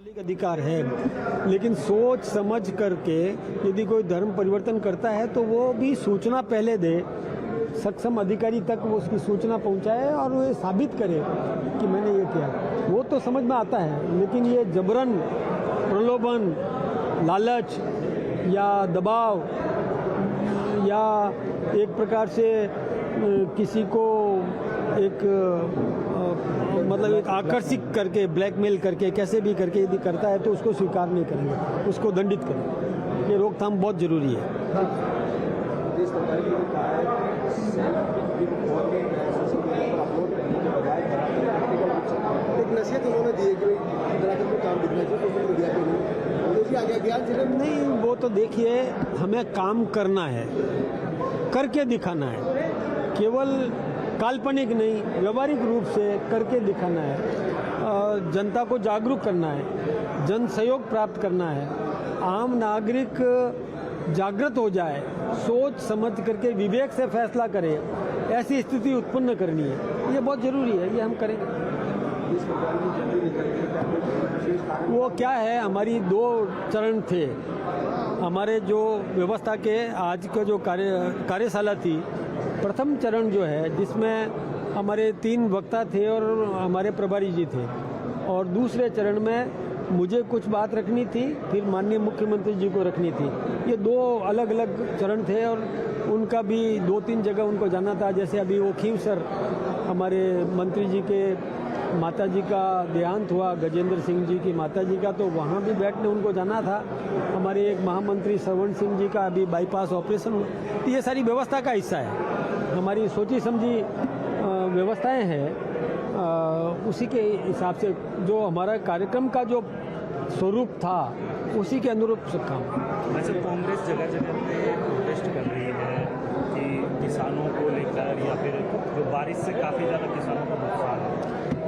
मौलिक अधिकार है, लेकिन सोच समझ करके यदि कोई धर्म परिवर्तन करता है तो वो भी सूचना पहले दे, सक्षम अधिकारी तक वो उसकी सूचना पहुंचाए और वो साबित करे कि मैंने ये किया। वो तो समझ में आता है, लेकिन ये जबरन प्रलोभन, लालच या दबाव या एक प्रकार से किसी को मतलब एक आकर्षित करके, ब्लैकमेल करके, कैसे भी करके यदि करता है तो उसको स्वीकार नहीं करेंगे, उसको दंडित करेंगे। ये रोकथाम बहुत जरूरी है। एक नसीहत उन्होंने दी है कि काम दिखना चाहिए, नहीं, वो तो देखिए, हमें काम करना है, करके दिखाना है, केवल काल्पनिक नहीं, व्यवहारिक रूप से करके दिखाना है। जनता को जागरूक करना है, जन सहयोग प्राप्त करना है, आम नागरिक जागृत हो जाए, सोच समझ करके विवेक से फैसला करे, ऐसी स्थिति उत्पन्न करनी है। ये बहुत जरूरी है, ये हम करेंगे। वो क्या है, हमारी 2 चरण थे। हमारे जो व्यवस्था के आज का जो कार्यशाला थी, प्रथम चरण जो है जिसमें हमारे 3 वक्ता थे और हमारे प्रभारी जी थे, और दूसरे चरण में मुझे कुछ बात रखनी थी, फिर माननीय मुख्यमंत्री जी को रखनी थी। ये 2 अलग अलग चरण थे और उनका भी 2-3 जगह उनको जाना था। जैसे अभी वो खींवसर हमारे मंत्री जी के माता जी का देहांत हुआ, गजेंद्र सिंह जी की माता जी का, तो वहाँ भी बैठने उनको जाना था। हमारे एक महामंत्री श्रवण सिंह जी का अभी बाईपास ऑपरेशन हुआ। तो ये सारी व्यवस्था का हिस्सा है, हमारी सोची समझी व्यवस्थाएं हैं। उसी के हिसाब से जो हमारा कार्यक्रम का जो स्वरूप था, उसी के अनुरूप सब काम। वैसे कांग्रेस जगह जगह पे प्रोटेस्ट कर रही है कि किसानों को लेकर, या फिर जो बारिश से काफ़ी ज़्यादा किसानों का नुकसान है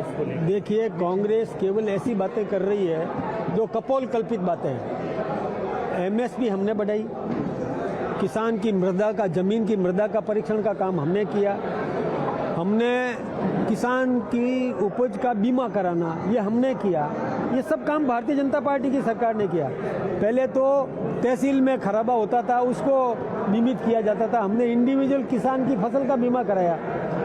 उसको लेकर। देखिए, कांग्रेस केवल ऐसी बातें कर रही है जो कपोल कल्पित बातें हैं। एमएसपी हमने बढ़ाई, किसान की मृदा का, जमीन की मृदा का परीक्षण का काम हमने किया, हमने किसान की उपज का बीमा कराना ये हमने किया। ये सब काम भारतीय जनता पार्टी की सरकार ने किया। पहले तो तहसील में खराबा होता था, उसको बीमित किया जाता था, हमने इंडिविजुअल किसान की फसल का बीमा कराया।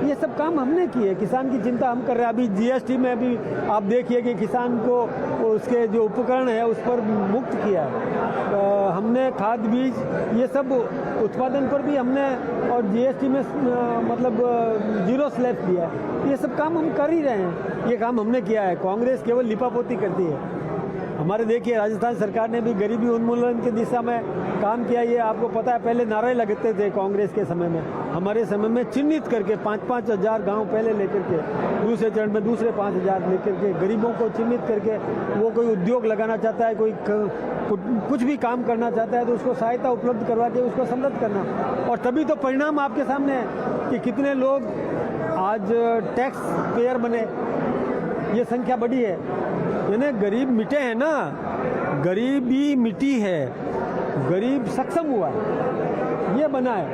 ये सब काम हमने किए, किसान की चिंता हम कर रहे हैं। अभी जीएसटी में भी आप देखिए कि किसान को उसके जो उपकरण है उस पर मुक्त किया। हमने खाद बीज ये सब उत्पादन पर भी हमने, और जीएसटी में मतलब 0 स्लैब दिया। ये सब काम हम कर ही रहे हैं, ये काम हमने किया है। कांग्रेस केवल लिपापोती करती है। हमारे देखिए, राजस्थान सरकार ने भी गरीबी उन्मूलन की दिशा में काम किया। ये आपको पता है, पहले नारे लगते थे कांग्रेस के समय में, हमारे समय में चिन्हित करके 5-5 हज़ार गाँव पहले लेकर के, दूसरे चरण में दूसरे 5 हज़ार लेकर के, गरीबों को चिन्हित करके, वो कोई उद्योग लगाना चाहता है, कोई कुछ भी काम करना चाहता है तो उसको सहायता उपलब्ध करवा के उसको समृद्ध करना। और तभी तो परिणाम आपके सामने है कि कितने लोग आज टैक्स पेयर बने, ये संख्या बढ़ी है। यानी गरीब मिटे हैं ना, गरीबी मिटी है, गरीब सक्षम हुआ है, ये बना है,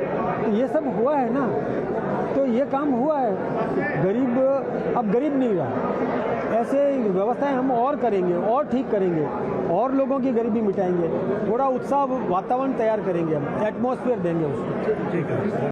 ये सब हुआ है ना, तो ये काम हुआ है। गरीब अब गरीब नहीं रहा। ऐसे व्यवस्थाएं हम और करेंगे, और ठीक करेंगे, और लोगों की गरीबी मिटाएंगे, थोड़ा उत्साह वातावरण तैयार करेंगे, हम एटमॉस्फेयर देंगे उसको। ठीक है।